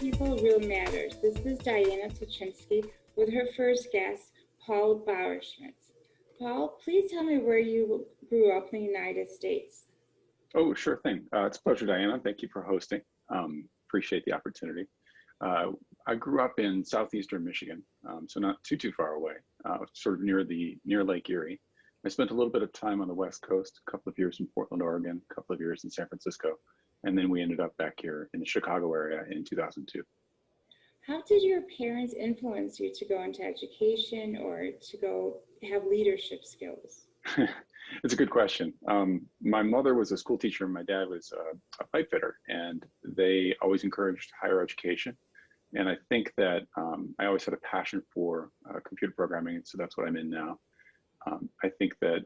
people, real matters. This is Diana Tulchinsky with her first guest, Paul Bauerschmidt. Paul, please tell me where you grew up in the United States. Oh, sure thing. It's a pleasure, Diana. Thank you for hosting. Appreciate the opportunity. I grew up in southeastern Michigan, so not too far away, sort of near Lake Erie. I spent a little bit of time on the West Coast, a couple of years in Portland, Oregon, a couple of years in San Francisco, and then we ended up back here in the Chicago area in 2002. How did your parents influence you to go into education or to go have leadership skills? It's a good question. My mother was a school teacher and my dad was a pipe fitter, and they always encouraged higher education. And I think that I always had a passion for computer programming, and so that's what I'm in now. I think that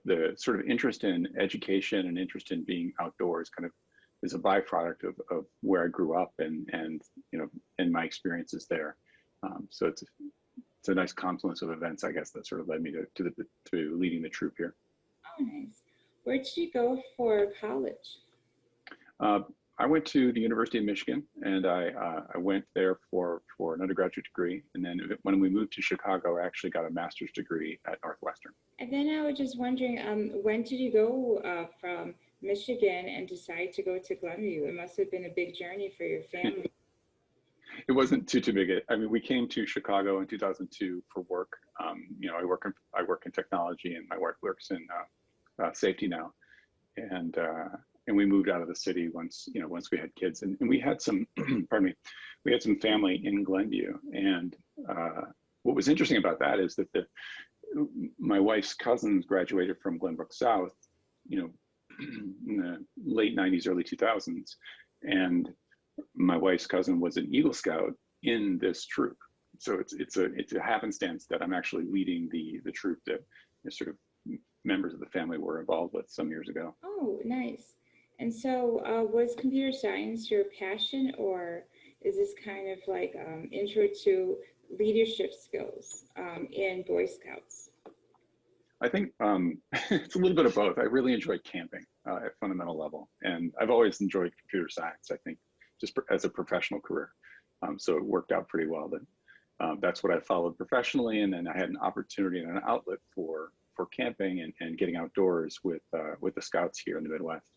the sort of interest in education and interest in being outdoors kind of is a byproduct of where I grew up and you know, and my experiences there. So it's a nice confluence of events, I guess, that sort of led me to leading the troop here. Oh, nice. Where did you go for college? I went to the University of Michigan, and I went there for an undergraduate degree. And then when we moved to Chicago, I actually got a master's degree at Northwestern. And then I was just wondering, when did you go from Michigan and decide to go to Glenview? It must have been a big journey for your family. It wasn't too big. I mean, we came to Chicago in 2002 for work. You know, I work in technology, and my wife works in safety now. And we moved out of the city once we had kids, and we had some, pardon me, we had some family in Glenview. And what was interesting about that is that my wife's cousins graduated from Glenbrook South, you know, in the late 90s, early 2000s. And my wife's cousin was an Eagle Scout in this troop. So it's a happenstance that I'm actually leading the troop that sort of members of the family were involved with some years ago. Oh, nice. And so was computer science your passion, or is this kind of like intro to leadership skills in Boy Scouts? I think it's a little bit of both. I really enjoy camping at fundamental level, and I've always enjoyed computer science, I think, just as a professional career. So it worked out pretty well. Then that's what I followed professionally, and then I had an opportunity and an outlet for camping and getting outdoors with the Scouts here in the Midwest.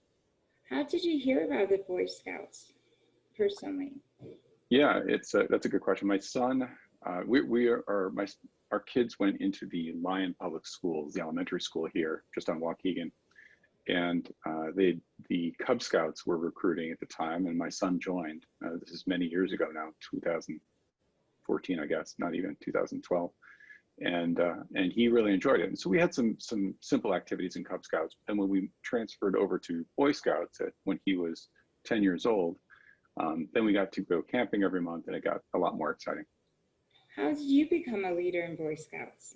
How did you hear about the Boy Scouts personally? Yeah, that's a good question. My son, our kids went into the Lyon Public Schools, the elementary school here, just on Waukegan, and the Cub Scouts were recruiting at the time, and my son joined. This is many years ago now, 2014, I guess, not even 2012. And he really enjoyed it. And so we had some simple activities in Cub Scouts. And when we transferred over to Boy Scouts when he was 10 years old, then we got to go camping every month, and it got a lot more exciting. How did you become a leader in Boy Scouts?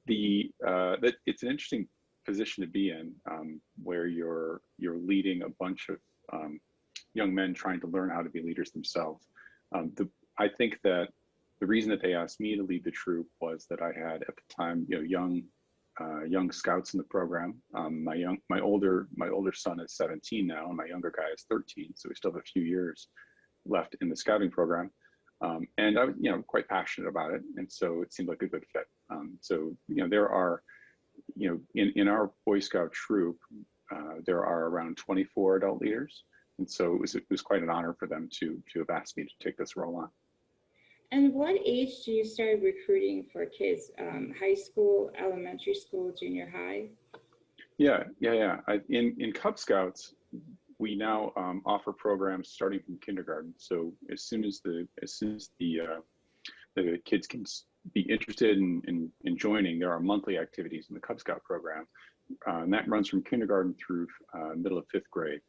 It's an interesting position to be in, where you're leading a bunch of young men trying to learn how to be leaders themselves. I think that the reason that they asked me to lead the troop was that I had at the time, you know, young scouts in the program. My older son is 17 now, and my younger guy is 13. So we still have a few years left in the scouting program. And I was, you know, quite passionate about it, and so it seemed like a good fit. So you know, there are, you know, in our Boy Scout troop, there are around 24 adult leaders, and so it was quite an honor for them to have asked me to take this role on. And what age do you start recruiting for kids? High school, elementary school, junior high? Yeah. In Cub Scouts, we now offer programs starting from kindergarten. So as soon as the kids can be interested in joining, there are monthly activities in the Cub Scout program, and that runs from kindergarten through middle of 5th grade.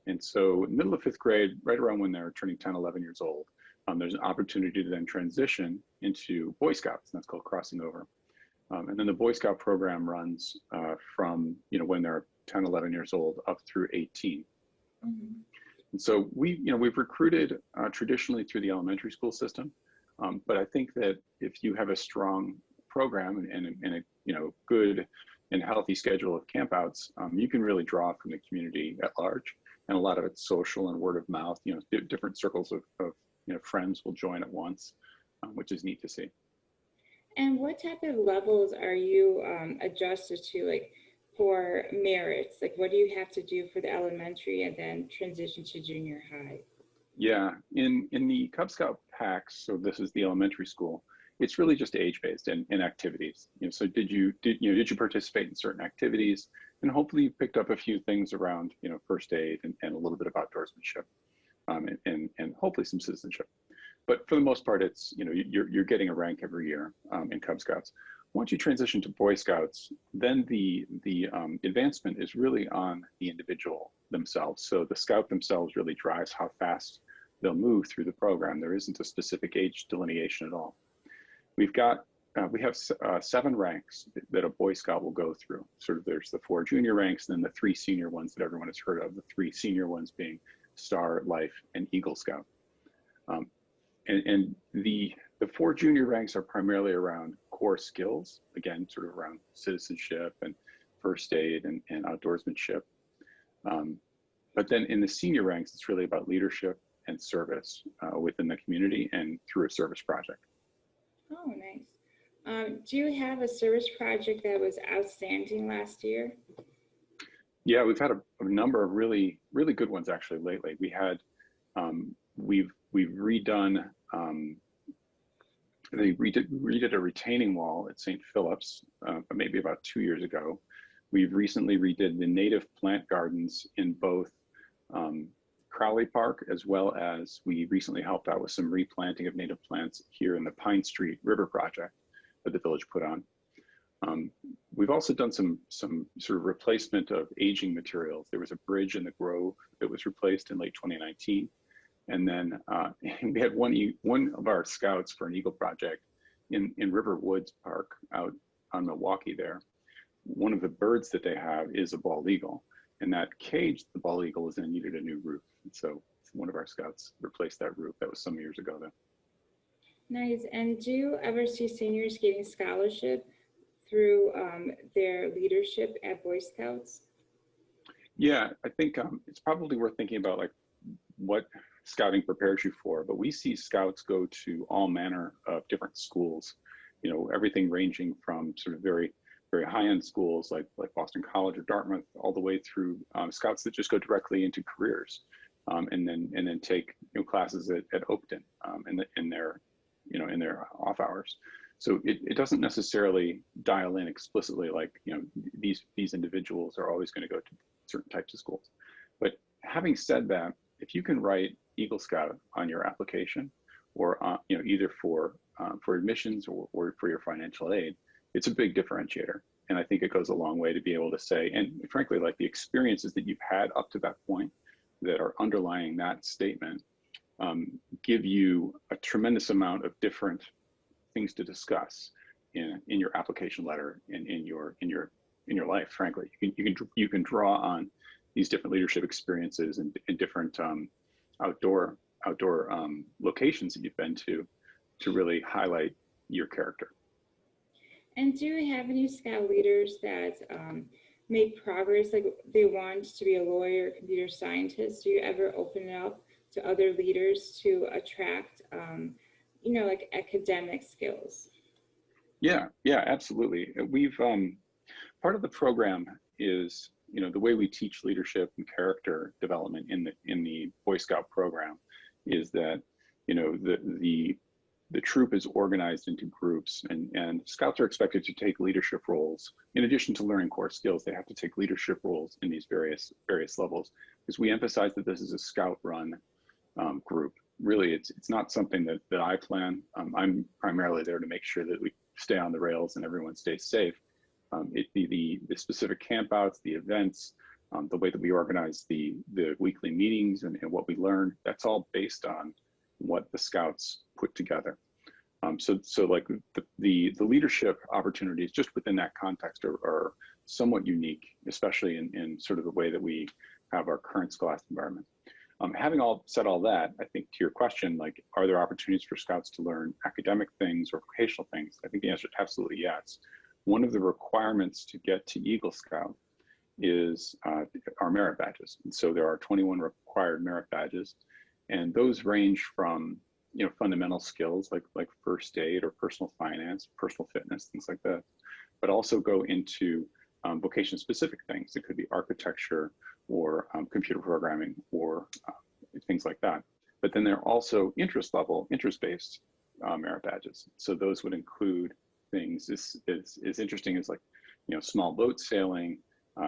And so middle of 5th grade, right around when they're turning 10, 11 years old, there's an opportunity to then transition into Boy Scouts, and that's called crossing over. And then the Boy Scout program runs from, you know, when they're 10, 11 years old up through 18. Mm-hmm. And so we've recruited traditionally through the elementary school system, but I think that if you have a strong program and a, you know, good and healthy schedule of campouts, you can really draw from the community at large. and a lot of it's social and word of mouth. Different circles of friends will join at once, which is neat to see. And what type of levels are you adjusted to, like for merits? Like, what do you have to do for the elementary and then transition to junior high? Yeah, in the Cub Scout packs, so this is the elementary school, it's really just age-based and activities. So did you participate in certain activities, and hopefully you picked up a few things around first aid and a little bit of outdoorsmanship, and hopefully some citizenship. But for the most part, it's you're getting a rank every year in Cub Scouts. Once you transition to Boy Scouts, then the advancement is really on the individual themselves. So the scout themselves really drives how fast they'll move through the program. There isn't a specific age delineation at all. We have 7 ranks that a Boy Scout will go through. Sort of there's the 4 junior ranks, and then the 3 senior ones that everyone has heard of. The 3 senior ones being Star, Life, and Eagle Scout. And the 4 junior ranks are primarily around core skills, again, sort of around citizenship and first aid and outdoorsmanship. But then in the senior ranks, it's really about leadership and service within the community and through a service project. Oh, nice. Do you have a service project that was outstanding last year? Yeah, we've had a number of really good ones actually lately. We had we've redone they redid a retaining wall at St. Philip's maybe about 2 years ago. We've recently redid the native plant gardens in both Crowley Park, as well as we recently helped out with some replanting of native plants here in the Pine Street River project that the village put on. We've also done some sort of replacement of aging materials. There was a bridge in the Grove that was replaced in late 2019. And then we had one of our scouts for an Eagle project in River Woods Park out on Milwaukee there. One of the birds that they have is a bald eagle. And that cage the bald eagle was in needed a new roof. And so one of our scouts replaced that roof. That was some years ago though. Nice. And do you ever see seniors getting scholarship through their leadership at Boy Scouts? Yeah, I think it's probably worth thinking about like what scouting prepares you for, but we see scouts go to all manner of different schools, everything ranging from sort of very high-end schools like Boston College or Dartmouth, all the way through scouts that just go directly into careers, and then take classes at Oakton in their off hours. So it doesn't necessarily dial in explicitly like these individuals are always going to go to certain types of schools. But having said that, if you can write Eagle Scout on your application, or either for admissions or for your financial aid, it's a big differentiator. And I think it goes a long way to be able to say, and frankly, like the experiences that you've had up to that point that are underlying that statement, give you a tremendous amount of different things to discuss in your application letter and in your life. Frankly, you can draw on these different leadership experiences and different outdoor locations that you've been to really highlight your character. And do you have any scout leaders that make progress, like they want to be a lawyer, computer scientist? Do you ever open it up to other leaders to attract, like academic skills? Yeah, absolutely. We've part of the program is the way we teach leadership and character development in the Boy Scout program is that the troop is organized into groups, and scouts are expected to take leadership roles. In addition to learning core skills, they have to take leadership roles in these various levels, because we emphasize that this is a scout-run group. Really, it's not something that I plan. I'm primarily there to make sure that we stay on the rails and everyone stays safe. The specific campouts, the events, the way that we organize the weekly meetings and what we learn, that's all based on what the scouts put together. So like the leadership opportunities just within that context are somewhat unique, especially in sort of the way that we have our current scholastic environment. Having said all that, I think to your question, like, are there opportunities for scouts to learn academic things or vocational things? I think the answer is absolutely yes. One of the requirements to get to Eagle Scout are merit badges. And so there are 21 required merit badges, and those range from fundamental skills like first aid or personal finance, personal fitness, things like that, but also go into vocation specific things. It could be architecture or computer programming or things like that. But then there are also interest-based merit badges. So those would include things as interesting as small boat sailing,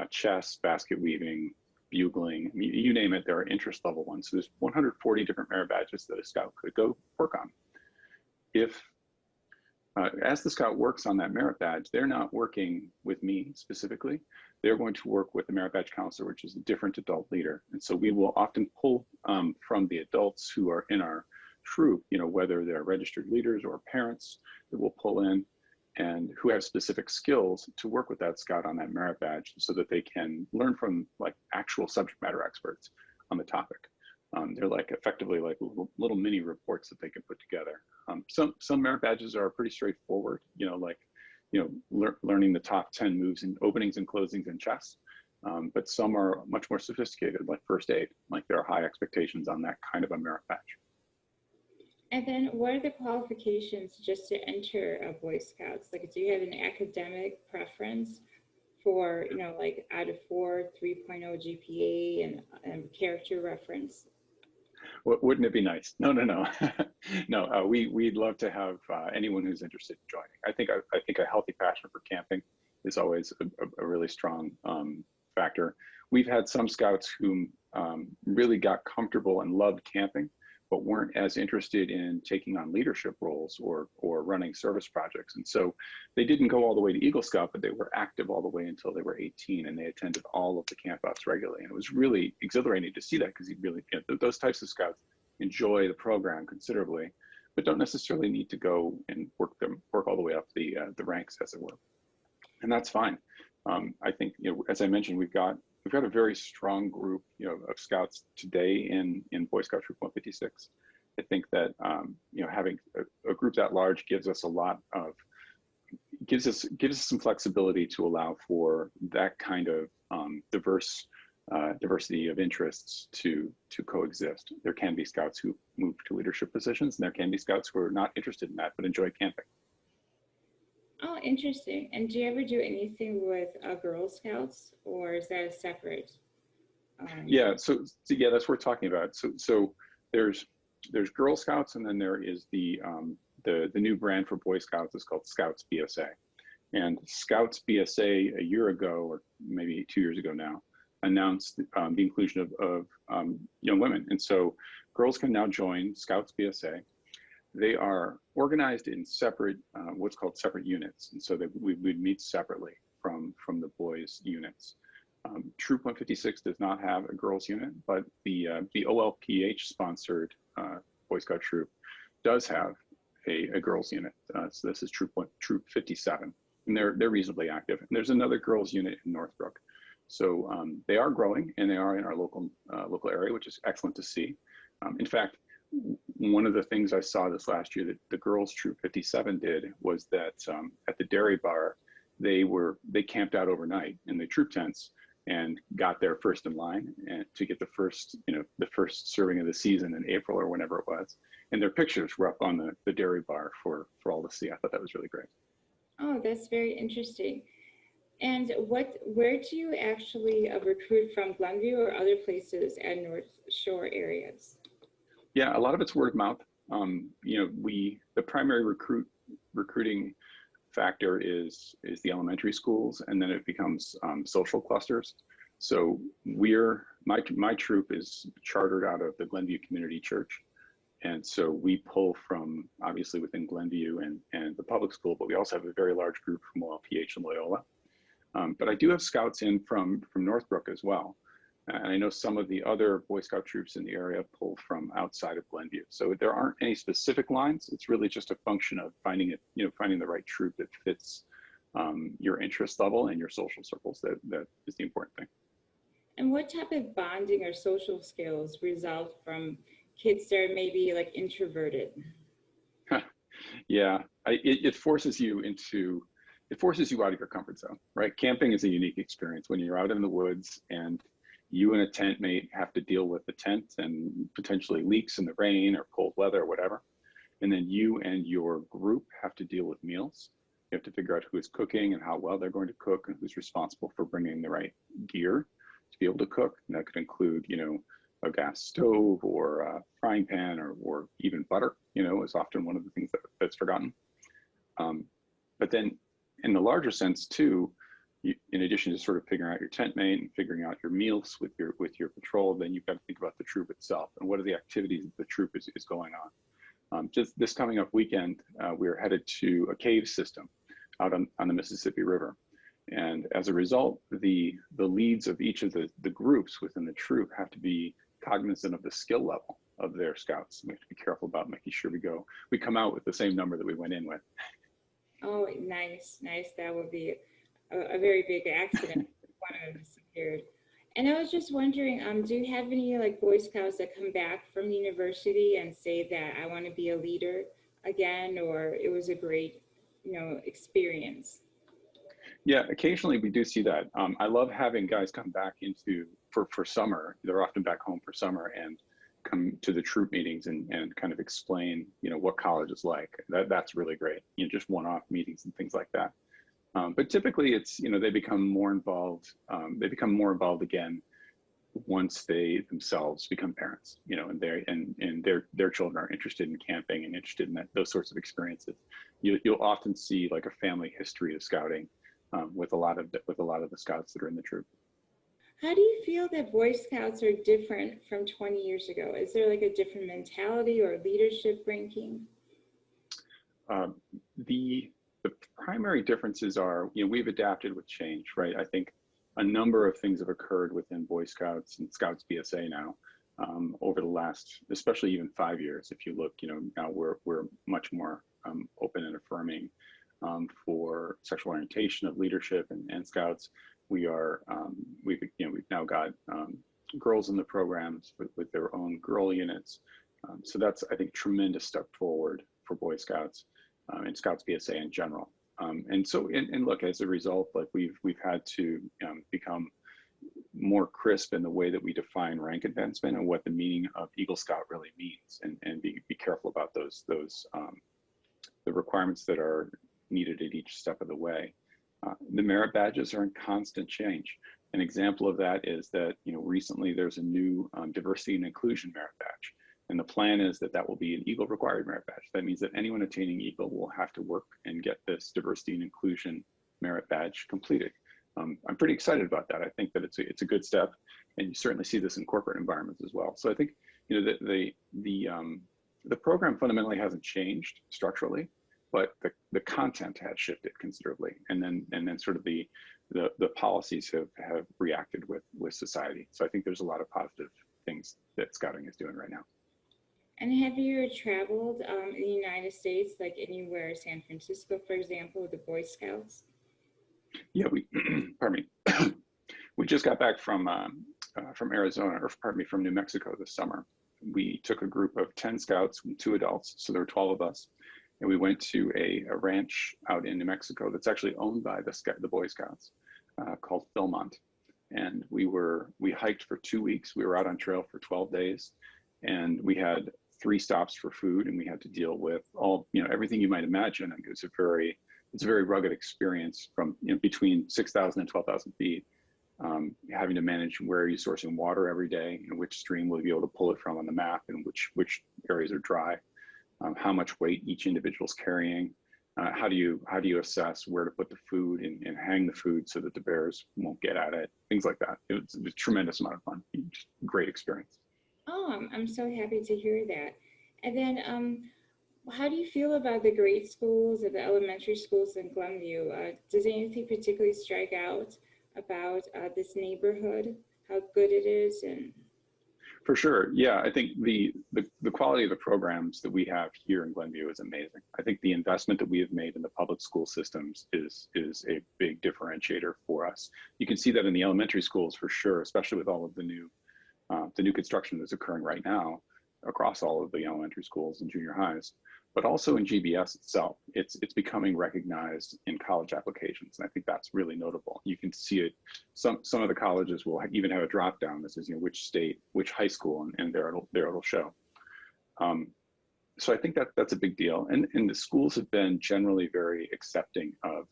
chess, basket weaving, bugling, you name it, there are interest level ones. So there's 140 different merit badges that a scout could go work on. As the scout works on that merit badge, they're not working with me specifically. They're going to work with the merit badge counselor, which is a different adult leader. And so we will often pull from the adults who are in our troop, whether they're registered leaders or parents that we'll pull in and who have specific skills to work with that scout on that merit badge so that they can learn from actual subject matter experts on the topic. They're effectively little mini reports that they can put together. Some merit badges are pretty straightforward, learning the top 10 moves and openings and closings in chess. But some are much more sophisticated, like first aid. There are high expectations on that kind of a merit badge. And then what are the qualifications just to enter a Boy Scouts? Do you have an academic preference for, out of 4, 3.0 GPA and character reference? Wouldn't it be nice? No. No, we'd love to have anyone who's interested in joining. I think a healthy passion for camping is always a really strong factor. We've had some scouts who really got comfortable and loved camping, but weren't as interested in taking on leadership roles or running service projects. And so they didn't go all the way to Eagle Scout, but they were active all the way until they were 18, and they attended all of the camp outs regularly. And it was really exhilarating to see that, because those types of scouts enjoy the program considerably, but don't necessarily need to go and work all the way up the ranks, as it were. And that's fine. I think, as I mentioned, we've got a very strong group, of scouts today in Boy Scout Troop 156. I think that having a group that large gives us gives us some flexibility to allow for that kind of diversity of interests to coexist. There can be scouts who move to leadership positions, and there can be scouts who are not interested in that but enjoy camping. Oh, interesting. And do you ever do anything with Girl Scouts, or is that a separate? Yeah, so yeah, that's what we're talking about. So there's Girl Scouts, and then there is the new brand for Boy Scouts is called Scouts BSA. And Scouts BSA a year ago, or maybe 2 years ago now, announced the inclusion of young women. And so girls can now join Scouts BSA. They are organized in separate, what's called separate units. And so that we'd meet separately from the boys' units. Troop 156 does not have a girls unit, but the OLPH sponsored Boy Scout troop does have a girls unit. So this is Troop 57, and they're reasonably active. And there's another girls unit in Northbrook. So they are growing, and they are in our local area, which is excellent to see. In fact, one of the things I saw this last year that the girls Troop 57 did was that at the dairy bar, they camped out overnight in the troop tents and got there first in line and to get the first serving of the season in April or whenever it was. And their pictures were up on the dairy bar for all to see. I thought that was really great. Oh, that's very interesting. And where do you actually recruit from, Glenview or other places at North Shore areas? Yeah, a lot of it's word of mouth. The primary recruiting factor is the elementary schools, and then it becomes social clusters. So my troop is chartered out of the Glenview Community Church, and so we pull from obviously within Glenview and the public school, but we also have a very large group from OLPH and Loyola. But I do have scouts in from Northbrook as well. And I know some of the other Boy Scout troops in the area pull from outside of Glenview. So there aren't any specific lines. It's really just a function of finding the right troop that fits your interest level and your social circles. That is the important thing. And what type of bonding or social skills result from kids that are maybe introverted? Yeah, it forces you into it forces you out of your comfort zone, right? Camping is a unique experience when you're out in the woods and you and a tent mate have to deal with the tent and potentially leaks in the rain or cold weather or whatever. And then you and your group have to deal with meals. You have to figure out who is cooking and how well they're going to cook and who's responsible for bringing the right gear to be able to cook. And that could include, you know, a gas stove or a frying pan or even butter, you know, is often one of the things that's forgotten. But then in the larger sense too, in addition to sort of figuring out your tent mate and figuring out your meals with your patrol, then you've got to think about the troop itself and what are the activities that the troop is going on. Just this coming up weekend, we're headed to a cave system out on the Mississippi River. And as a result, the leads of each of the groups within the troop have to be cognizant of the skill level of their scouts. We have to be careful about making sure we come out with the same number that we went in with. Oh, nice, nice. That would be a very big accident if one of them disappeared. And I was just wondering, do you have any like Boy Scouts that come back from university and say that I want to be a leader again, or it was a great, you know, experience? Yeah, occasionally we do see that. I love having guys come back for summer. They're often back home for summer and come to the troop meetings and kind of explain, you know, what college is like. That's really great. You know, just one-off meetings and things like that. But typically it's, you know, they become more involved. They become more involved again once they themselves become parents, you know, and their children are interested in camping and interested in those sorts of experiences. You'll often see like a family history of scouting with a lot of the scouts that are in the troop. How do you feel that Boy Scouts are different from 20 years ago? Is there like a different mentality or leadership ranking? The primary differences are, you know, we've adapted with change, right? I think a number of things have occurred within Boy Scouts and Scouts BSA now over the last, especially even 5 years. If you look, you know, now we're much more open and affirming for sexual orientation of leadership and Scouts. We've now got girls in the programs with their own girl units. So that's, I think, tremendous step forward for Boy Scouts and Scouts BSA in general. And so, and look, as a result, like we've had to become more crisp in the way that we define rank advancement and what the meaning of Eagle Scout really means, and be careful about those the requirements that are needed at each step of the way. The merit badges are in constant change. An example of that is that, you know, recently there's a new diversity and inclusion merit badge. And the plan is that will be an Eagle required merit badge. That means that anyone attaining Eagle will have to work and get this diversity and inclusion merit badge completed. I'm pretty excited about that. I think that it's a good step, and you certainly see this in corporate environments as well. So I think, you know, the program fundamentally hasn't changed structurally, but the content has shifted considerably, and then sort of the policies have reacted with society. So I think there's a lot of positive things that Scouting is doing right now. And have you traveled in the United States, like anywhere, San Francisco, for example, with the Boy Scouts? Yeah, pardon me. We just got back from Arizona, or pardon me, from New Mexico this summer. We took a group of 10 Scouts and 2 adults, so there were 12 of us. And we went to a ranch out in New Mexico that's actually owned by the Boy Scouts called Philmont. And we hiked for 2 weeks. We were out on trail for 12 days, and we had 3 stops for food, and we had to deal with all, you know, everything you might imagine. And it's a very rugged experience from, you know, between 6,000 and 12,000 feet. Having to manage where are you sourcing water every day, and which stream will you be able to pull it from on the map, and which areas are dry. How much weight each individual is carrying, how do you assess where to put the food and hang the food so that the bears won't get at it, things like that. It was a tremendous amount of fun, just great experience. Oh, I'm so happy to hear that. And then how do you feel about the grade schools and the elementary schools in Glenview? Does anything particularly strike out about this neighborhood, how good it is? And for sure, yeah, I think the quality of the programs that we have here in Glenview is amazing. I think the investment that we have made in the public school systems is a big differentiator for us. You can see that in the elementary schools for sure, especially with all of the new construction that's occurring right now. across all of the elementary schools and junior highs, but also in GBS itself. It's becoming recognized in college applications, and I think that's really notable. You can see it. Some of the colleges will even have a drop down that says, which state, which high school, and there it'll show. So I think that's a big deal, and the schools have been generally very accepting of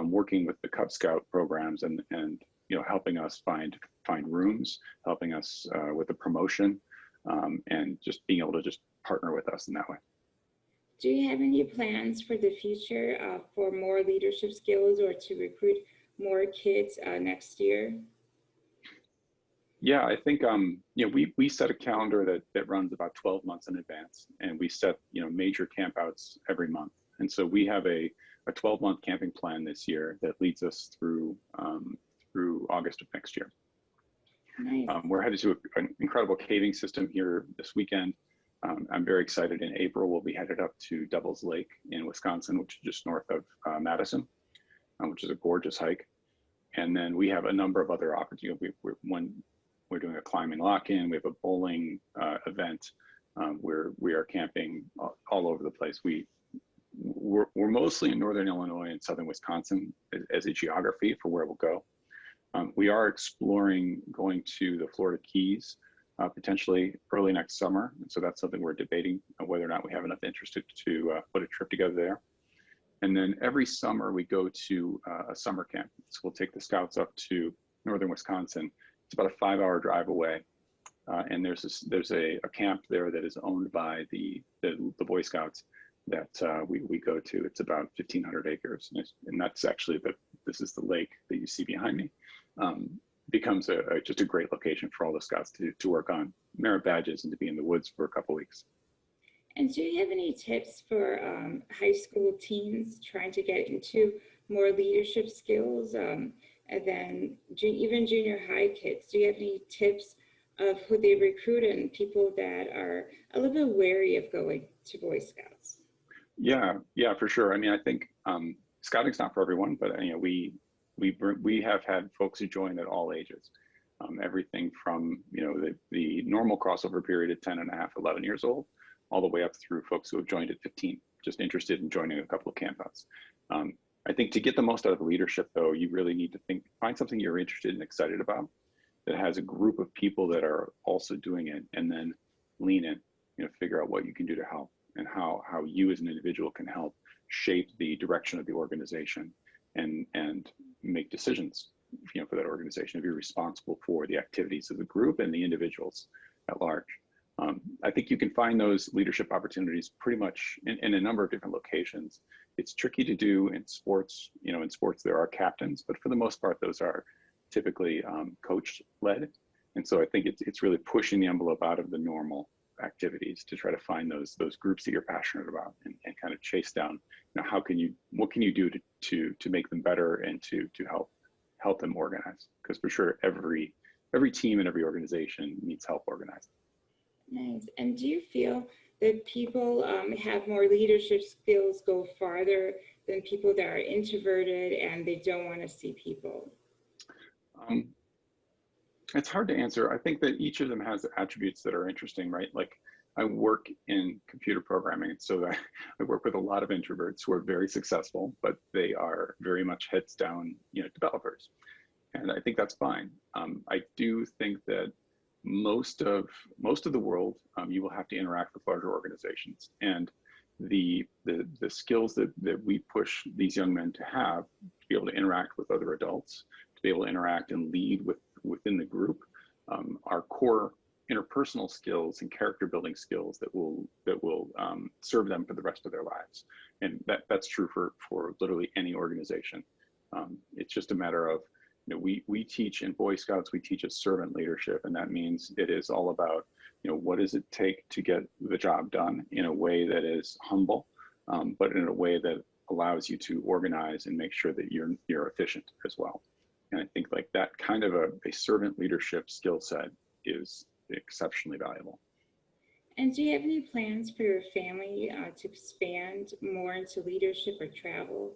working with the Cub Scout programs and helping us find rooms, helping us with the promotion, and just being able to just partner with us in that way. Do you have any plans for the future for more leadership skills or to recruit more kids next year? Yeah, I think we set a calendar that runs about 12 months in advance, and we set major campouts every month. And so we have a 12-month camping plan this year that leads us through August of next year. Nice. We're headed to an incredible caving system here this weekend. I'm very excited. In April, we'll be headed up to Devil's Lake in Wisconsin, which is just north of Madison, which is a gorgeous hike. And then we have a number of other opportunities. We're doing a climbing lock-in. We have a bowling event. We are camping all over the place. We're mostly in northern Illinois and southern Wisconsin as a geography for where we'll go. We are exploring going to the Florida Keys potentially early next summer, and so that's something we're debating whether or not we have enough interest to put a trip together there. And then every summer we go to a summer camp. So we'll take the scouts up to northern Wisconsin. It's about a 5-hour drive away, and there's a camp there that is owned by the Boy Scouts that we go to. It's about 1,500 acres, and that's actually this is the lake that you see behind me. Becomes just a great location for all the scouts to work on merit badges and to be in the woods for a couple weeks. And do you have any tips for high school teens trying to get into more leadership skills? And then even junior high kids, do you have any tips of who they recruit and people that are a little bit wary of going to Boy Scouts? Yeah, for sure. I mean, I think scouting's not for everyone, but we have had folks who join at all ages. Everything from the normal crossover period at 10 and a half, 11 years old, all the way up through folks who have joined at 15, just interested in joining a couple of campouts. I think to get the most out of leadership, though, you really need to find something you're interested and excited about that has a group of people that are also doing it, and then lean in, figure out what you can do to help and how you as an individual can help shape the direction of the organization and make decisions, for that organization, to be responsible for the activities of the group and the individuals at large. I think you can find those leadership opportunities pretty much in a number of different locations. It's tricky to do in sports. In sports there are captains, but for the most part, those are typically coach-led. And so I think it's really pushing the envelope out of the normal activities to try to find those groups that you're passionate about and kind of chase down, what can you do to make them better and to help them organize? Because for sure, every team and every organization needs help organizing. Nice. And do you feel that people have more leadership skills go farther than people that are introverted and they don't want to see people? It's hard to answer. I think that each of them has attributes that are interesting, right? Like I work in computer programming, so I work with a lot of introverts who are very successful, but they are very much heads down, developers. And I think that's fine. I do think that most of the world, you will have to interact with larger organizations, and the skills that we push these young men to have, to be able to interact with other adults, to be able to interact and lead within the group, are core interpersonal skills and character building skills that will serve them for the rest of their lives. And that's true for literally any organization. It's just a matter of, we teach in Boy Scouts, we teach a servant leadership, and that means it is all about, what does it take to get the job done in a way that is humble, but in a way that allows you to organize and make sure that you're efficient as well. And I think like that kind of a servant leadership skill set is exceptionally valuable. And do you have any plans for your family to expand more into leadership or travel?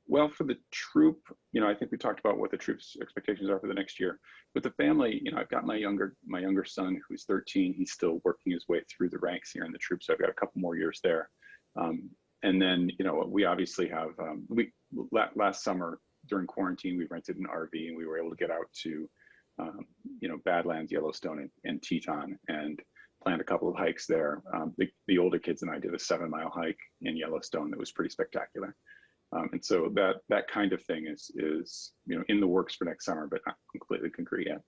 Well, for the troop, I think we talked about what the troop's expectations are for the next year. With the family, I've got my younger son who's 13. He's still working his way through the ranks here in the troop, so I've got a couple more years there. And then, we obviously have, last summer during quarantine, we rented an RV and we were able to get out to, Badlands, Yellowstone, and Teton, and planned a couple of hikes there. The older kids and I did a 7-mile hike in Yellowstone that was pretty spectacular. And so that kind of thing is in the works for next summer, but not completely concrete yet.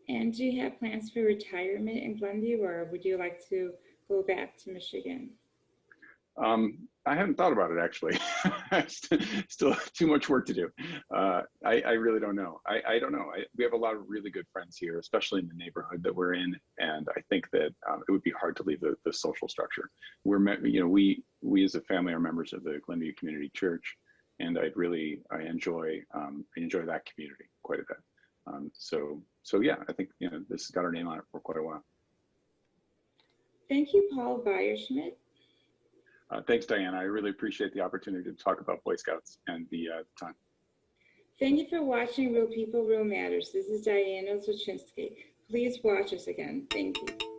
And do you have plans for retirement in Glenview, or would you like to go back to Michigan? I haven't thought about it, actually. Still too much work to do. I really don't know. I don't know. We have a lot of really good friends here, especially in the neighborhood that we're in, and I think that it would be hard to leave the social structure. We as a family are members of the Glenview Community Church, and I enjoy that community quite a bit. So yeah, I think this has got our name on it for quite a while. Thank you, Paul Bauerschmidt. Thanks, Diana. I really appreciate the opportunity to talk about Boy Scouts and the time. Thank you for watching Real People, Real Matters. This is Diana Tulchinsky. Please watch us again. Thank you.